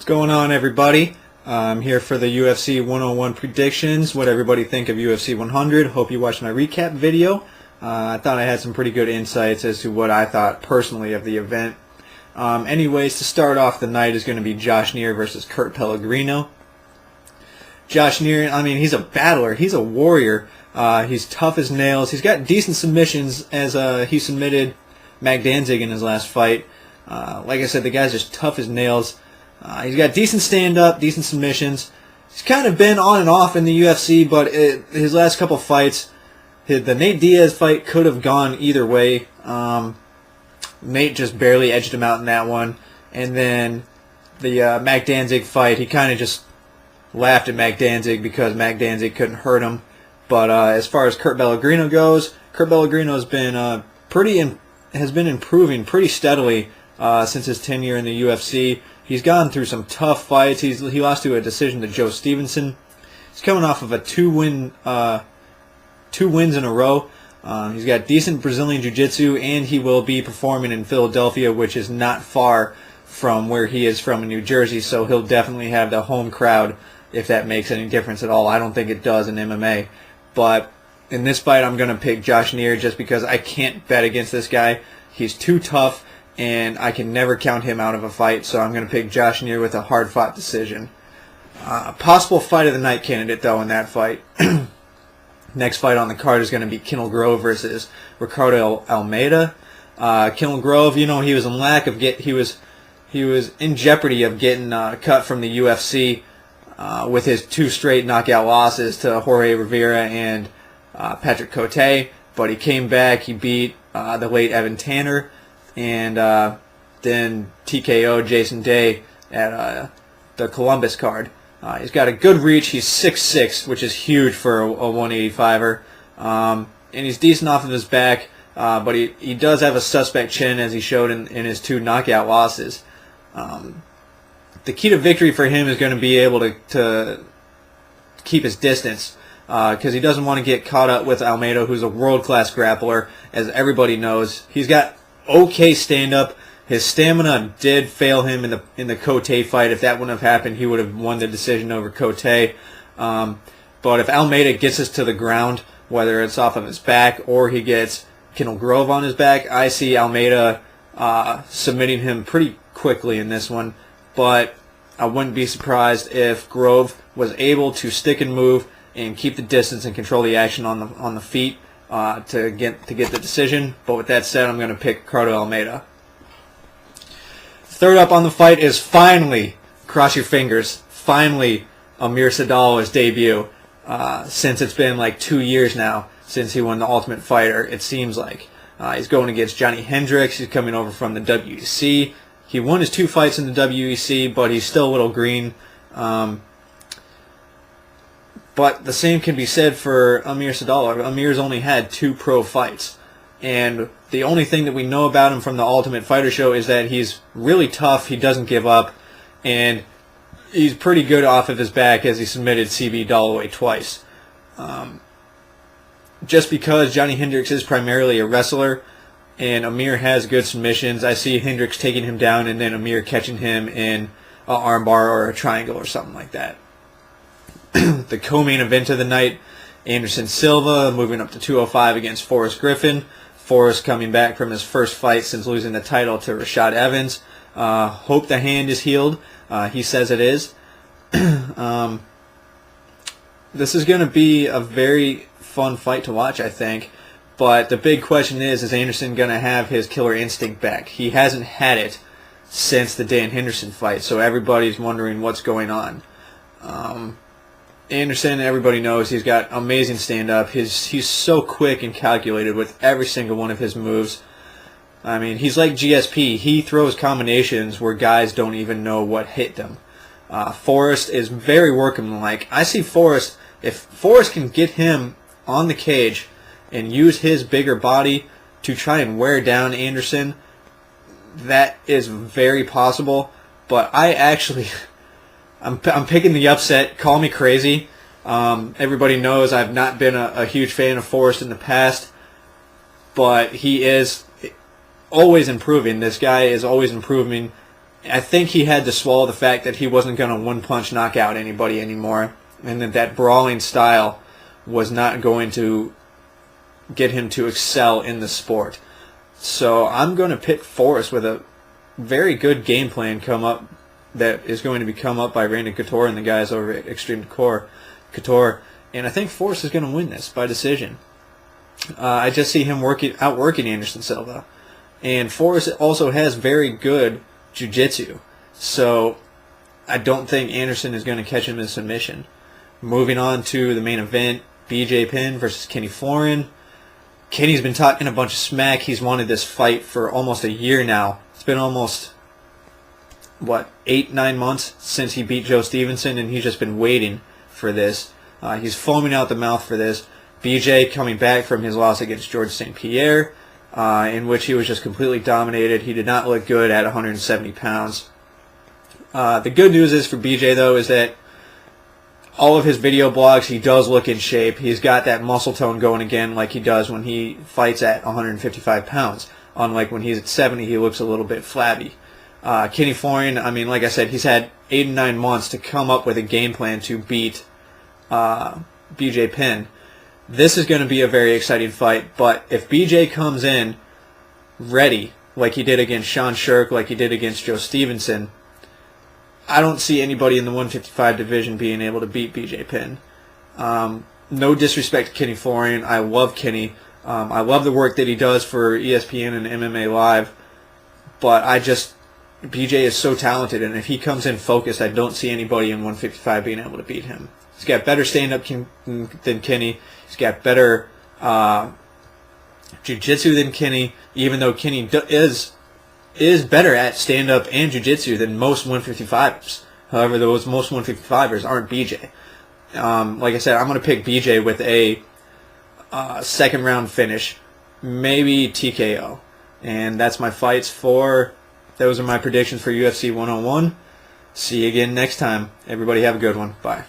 Going on, everybody? I'm here for the UFC 101 predictions. What everybody think of UFC 100. Hope you watched my recap video. I thought I had some pretty good insights as to what I thought personally of the event. Anyways, to start off the night is going to be Josh Neer versus Kurt Pellegrino. Josh Neer, I mean, he's a battler. He's a warrior. He's tough as nails. He's got decent submissions as he submitted Mac Danzig in his last fight. Like I said, the guy's just tough as nails. He's got decent stand-up, decent submissions. He's kind of been on and off in the UFC, but his last couple fights, the Nate Diaz fight could have gone either way. Nate just barely edged him out in that one. And then the Mac Danzig fight, he kind of just laughed at Mac Danzig because Mac Danzig couldn't hurt him. But as far as Kurt Pellegrino goes, Kurt Pellegrino has been improving pretty steadily since his tenure in the UFC. He's gone through some tough fights. He lost to a decision to Joe Stevenson. He's coming off of two wins in a row. He's got decent Brazilian Jiu-Jitsu, and he will be performing in Philadelphia, which is not far from where he is from in New Jersey, so he'll definitely have the home crowd, if that makes any difference at all. I don't think it does in MMA. But in this fight, I'm going to pick Josh Neer just because I can't bet against this guy. He's too tough, and I can never count him out of a fight, so I'm going to pick Josh Neer with a hard-fought decision. Possible fight of the night candidate, though, in that fight. Next fight on the card is going to be Kendall Grove versus Ricardo Almeida. Kendall Grove, you know, he was in jeopardy of getting cut from the UFC with his 2 straight knockout losses to Jorge Rivera and Patrick Cote, but he came back. He beat the late Evan Tanner, and then TKO Jason Day at the Columbus card. He's got a good reach. He's 6'6", which is huge for a 185er. And he's decent off of his back, but he does have a suspect chin, as he showed in his 2 knockout losses. The key to victory for him is going to be able to keep his distance, because he doesn't want to get caught up with Almeida, who's a world-class grappler. As everybody knows, he's got okay stand-up. His stamina did fail him in the Cote fight. If that wouldn't have happened, he would have won the decision over Cote. But if Almeida gets us to the ground, whether it's off of his back or he gets Kendall Grove on his back, I see Almeida submitting him pretty quickly in this one. But I wouldn't be surprised if Grove was able to stick and move and keep the distance and control the action on the feet to get the decision. But with that said, I'm going to pick Ricardo Almeida. Third up on the fight is finally, cross your fingers, finally Amir Sadal's debut. Since it's been like 2 years now since he won the Ultimate Fighter, it seems like. He's going against Johnny Hendricks. He's coming over from the WEC. He won his 2 fights in the WEC, but he's still a little green. But the same can be said for Amir Sadal. Amir's only had 2 pro fights. And the only thing that we know about him from the Ultimate Fighter show is that he's really tough, he doesn't give up, and he's pretty good off of his back, as he submitted CB Dalloway twice. Just because Johnny Hendricks is primarily a wrestler and Amir has good submissions, I see Hendricks taking him down and then Amir catching him in an armbar or a triangle or something like that. The co-main event of the night, Anderson Silva moving up to 205 against Forrest Griffin. Forrest coming back from his first fight since losing the title to Rashad Evans. Hope the hand is healed. He says it is. This is going to be a very fun fight to watch, I think. But the big question is Anderson going to have his killer instinct back? He hasn't had it since the Dan Henderson fight, so everybody's wondering what's going on. Anderson, everybody knows, he's got amazing stand-up. He's so quick and calculated with every single one of his moves. I mean, he's like GSP. He throws combinations where guys don't even know what hit them. Forrest is very workmanlike. I see Forrest, if Forrest can get him on the cage and use his bigger body to try and wear down Anderson, that is very possible. But I'm picking the upset. Call me crazy. Everybody knows I've not been a huge fan of Forrest in the past, but he is always improving. This guy is always improving, I think he had to swallow the fact that he wasn't going to one-punch knock out anybody anymore, and that brawling style was not going to get him to excel in the sport. So I'm going to pit Forrest with a very good game plan come up that is going to be come up by Randy Couture and the guys over at Extreme Couture, and I think Forrest is going to win this by decision. I just see him outworking Anderson Silva, and Forrest also has very good jiu-jitsu, so I don't think Anderson is going to catch him in submission. Moving on to the main event, Penn versus Florian. Kenny's been talking a bunch of smack. He's wanted this fight for almost a year now. It's been almost, 8-9 months since he beat Joe Stevenson, and he's just been waiting for this. He's foaming out the mouth for this. BJ coming back from his loss against George St. Pierre, in which he was just completely dominated. He did not look good at 170 pounds. The good news is for BJ, though, is that all of his video blogs, he does look in shape. He's got that muscle tone going again like he does when he fights at 155 pounds. Unlike when he's at 70, he looks a little bit flabby. Florian, I mean, like I said, he's had 8 and 9 months to come up with a game plan to beat Penn. This is going to be a very exciting fight, but if BJ comes in ready, like he did against Sean Shirk, like he did against Joe Stevenson, I don't see anybody in the 155 division being able to beat Penn. No disrespect to Kenny Florian. I love Kenny. I love the work that he does for ESPN and MMA Live, but BJ is so talented, and if he comes in focused, I don't see anybody in 155 being able to beat him. He's got better stand-up than Kenny. He's got better jiu-jitsu than Kenny, even though Kenny is better at stand-up and jiu-jitsu than most 155ers. However, those most 155ers aren't BJ. Like I said, I'm going to pick BJ with a second-round finish, maybe TKO. And that's my fights those are my predictions for UFC 101. See you again next time. Everybody have a good one. Bye.